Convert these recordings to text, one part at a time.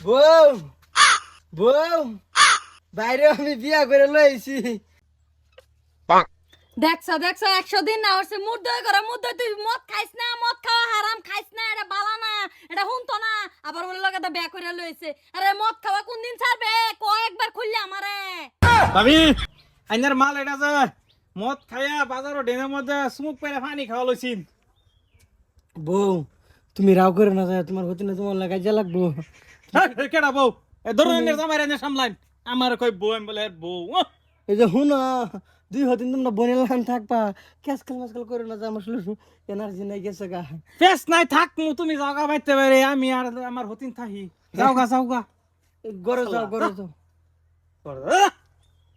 বউ বউ বাইরে আমি বিয়া করে লইছি। দেখছ 100 দিন না হচ্ছে মুদ্দই করে মুদ্দই তুই মদ খাইছ না, মদ খাওয়া হারাম, খাইছ না, এটা বালা না, এটা হুনতো না, আবার বলে লগে তো বিয়া করে লইছে। আরে মদ খাওয়া কোন দিন ছাড়বে কয়েকবার খুললে আমারে। ভাবি আইনার মাল এটা যে মদ খাইয়া বাজারও ডেনের মধ্যে স্মুক পেরে পানি খাওয়া লইছিন। বউ তুমি রাও করে না যায়, তোমার হতে না তোমার লাগাই যা লাগবো। কেডা বউ এ ধরুন জামাই রান্না সামলাইন আমার কই বউ আমি বলে বউ এই যে হুন 2 দিন তোমরা বনে লাগান থাকবা, ক্যাসকাল মাসকাল করে না যা, আমার এনার্জি নাই গেছে গা। পেস নাই থাক তুমি জায়গা বাইতে পারে আমি আর আমার হতিন থাকি যাওগা গরো যাও গরো যাও।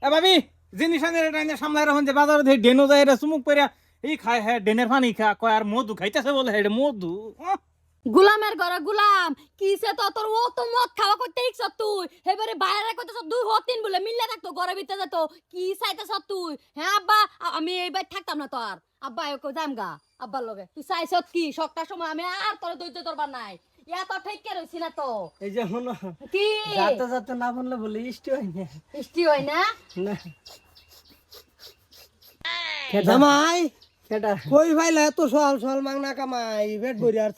এ ভাবি জিনিস আনে রান্না সামলাই রাখুন যে বাজারে ধরে ডেনো যায় এটা চুমুক পেরে এই খায় হ্যাঁ ডেনের পানি খা কয় আর মধু খাইতেছে বলে হ্যাঁ মধু গুলামের ঘরে গুলাম কিসে তো তোর ও তো মদ খাওয়া করতে ইচ্ছ তুই এবারে বাইরে কইতেছ 2 দিন বলে মিললে থাকতো ঘরে ভিতরে যেত কি চাইতেছ তুই। হ্যাঁ আব্বা আমি এইবার থাকতাম না তোর আব্বা কই যাম গা আব্বার লগে তুই চাইছ কি সবটা সময় আমি আর তোর ধৈর্য ধরবার নাই ইয়া তো ঠিক কে রইছি না তো। এই যে হুন কি যাতে যাতে না বললে বলে ইষ্টি হয় না। বৃষ্টি হয় না না জামাই কেডা কই ভাইলা এত সল সল মাংনা কামাই পেট ভরি আর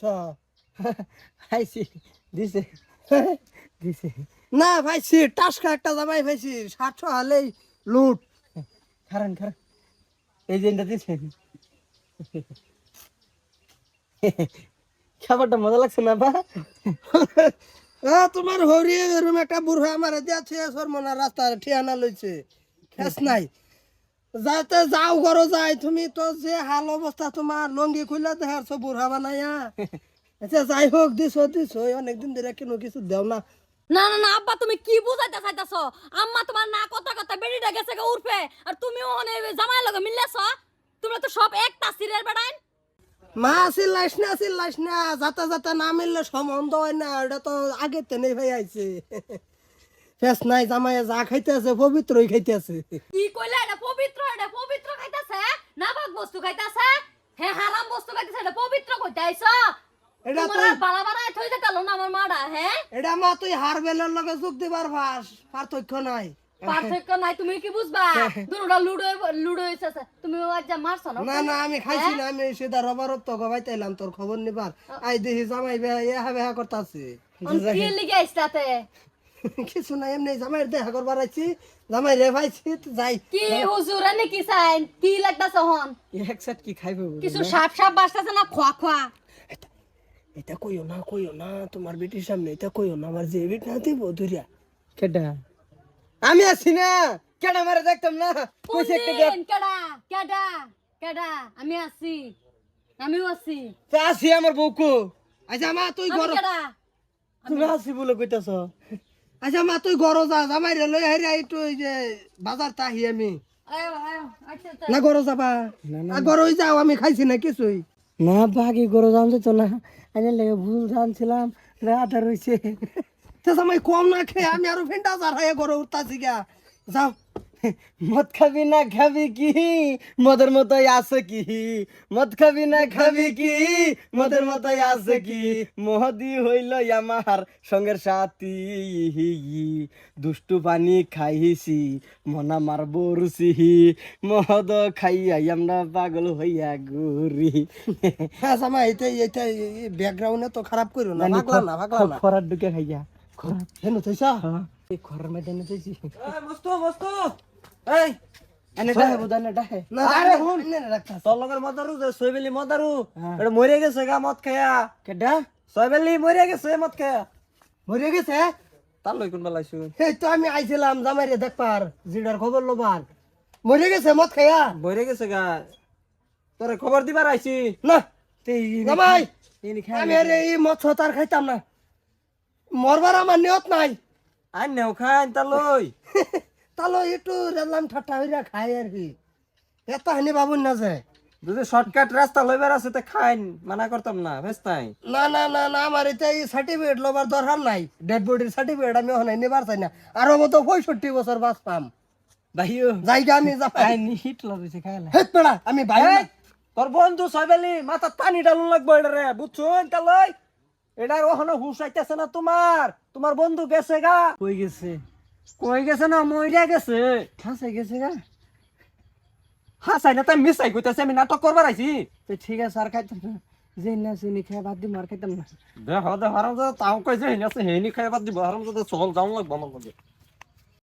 খাইছি দিছে দিছে না ভাইছি টাসকা একটা জামাই ভাইছি 700 হালেই লুট। খারান খারান এই যেটা দিছে খাবারটা মজা লাগছে না বা? তোমার হরি এরম একটা বুড়া আমার দিয়েছে সরমনা রাস্তা ঠিয়ানা লইছে খেস নাই যাতে যাও ঘর যাই তুমি তো যে হাল অবস্থা তোমার লঙ্গি খুললে দেখার সব বুড়া বানাইয়া। আচ্ছা যাই হোক দিছ অনেকদিন ধরে কেন কিছু দেও না। না না না আব্বা তুমি কি বুঝাইতে চাইতাছ আম্মা তোমার না কথা কথা বেড়িটা গেছে গা উঠবে আর তুমিও অনে জামাই লগে মিললেছ তোমরা তো সব একটা সিরিয়াল বেড়াইন। মা চিল্লাইস না যাতে যাতে না মিললে সম্বন্ধ হয় না, ওটা তো আগে তেনে ভাই আইছে। ফেস নাই জামাইয়া যা খাইতে আছে পবিত্রই খাইতে আছে। কি কইলা এটা পবিত্র খাইতাছে না বাক বস্তু খাইতাছে হে হারাম বস্তু খাইতাছে এটা পবিত্র কইতে আইছো। এটা তোমার তুই আর বালা বালা থই দেখালো না আমার মাডা হ্যাঁ এটা মা তুই হারবেলের লগে যোগ দিবার ভাস পার্থক্য নাই। পার্থক্য নাই তুমি কি বুঝবা দুটা লুডো হইছে তুমি আজ যা মারছ না না না আমি খাইছি না, আমি সেটা রবারত তো গবাইতাইলাম তোর খবর নিবার। আই দেখি জামাই বেহা করতাছে। কি লিগে আইছাতে কিছু না এমনি জামাই দেখা করবার আইছি, জামাই রে ভাইছি যাই। কি হুজুর এনে কি চাইন কি লাগতাছে হন এক সেট কি খাইবে কিছু সাপ সাপ বাসতাছে না খোয়া খোয়া। এটা কইও না তোমার বেটির সামনে, এটা কইও না, আমার যে বেট না দিব দুরিয়া। কেডা আমি আছি না, কেডা মারে দেখতাম না কইছে একটা দেখ। কেডা কেডা কেডা আমি আছি আমিও আছি আছি আমার বউকো। আচ্ছা মা তুই আমি ঘর কেডা তুমি আছি বলে কইতাছ। আচ্ছা মা তুই ঘর যা, জামাই রে লই হাইরা একটু এই যে বাজার তাহি আমি আয়ো আয়ো আচ্ছা না ঘর যাবা না ঘর হই যাও, আমি খাইছি না কিছুই না বাকি ঘর যাম তো না আইনে লেগে ভুল জানছিলাম রাত রইছে। তো জামাই কম না খেয়ে আমি আরো ফেন্টা যার হয়ে ঘরে উঠতাছি গা। যাও মদ খাবি না খাবি কি মদের মতোই আছে কি, মদ খাবি না খাবি কি মদের মতোই আছে কি, মহদি হইল আমার সঙ্গের সাথী, দুষ্টু পানি খাইছি মনা মার বরুছি, মহদ খাইয়াই আমরা পাগল হইয়া ঘুরি। হ্যাঁ জামাই এটা ব্যাকগ্রাউন্ডে তো খারাপ করো না, ভাগলা না খরার ঢুকে খাইয়া খরা হেন থইছা এই খরার মধ্যে এনে থইছি। মস্ত মস্ত এই এনে ডাহে বুদানে ডাহে না আরে হুন এনে রাখতা তোর লগের মদারু যে সইবেলি মদারু এটা মরে গেছে গা মদ খায়া কেডা সইবেলি মরে গেছে মদ খায়া মরে গেছে। তার লই কোন বেলাইছু এই তো আমি আইছিলাম জামাইরে দেখবার জিডার খবর লবার, মরে গেছে মদ খাইয়া। মরে গেছে গা তোরে খবর দিবার আইছি না জামাই ইনি আমি আর এই মদ তার খাইতাম না, মরবার আমার নিয়ত নাই। আই নেও খান তার লই তাহলে একটু রেলাম ঠাট্টা হইরা খাই আর কি, এত হানি বাবুন না যায়। যদি শর্টকাট রাস্তা লইবার আছে তে খাইন মানা করতাম না ভেস্তাই না না না না আমার এটা এই সার্টিফিকেট লবার দরকার নাই, ডেড বডির সার্টিফিকেট আমি ওখানে নিবার চাই না, আরো মতো 65 বছর বাঁচ পাম ভাইও জায়গা আমি যাই হিটলার হইছে খাইলা হেট পেড়া আমি ভাই তোর বন্ধু সইবেলি মাথা পানি ডালুন লাগবো এটা রে বুঝছুন তার লই এটার ওখানে হুশ আইতেছে না তোমার বন্ধু গেছে গা। কই গেছে? কই গেছে না মইরা গেছে। হাসাই গেছে গা। হাসাই না তাই মিসাই কইতাছে আমি নাটক করবার আইছি। তো ঠিক আছে আর খাইতাম না, যে না চিনি খাই বাদ দিব আর খাইতাম না। দে হারাম দাদা তাও কই যে হেনি আছে হেনি খাই বাদ দিব হারাম দাদা চল যাও লাগবো আমার লগে।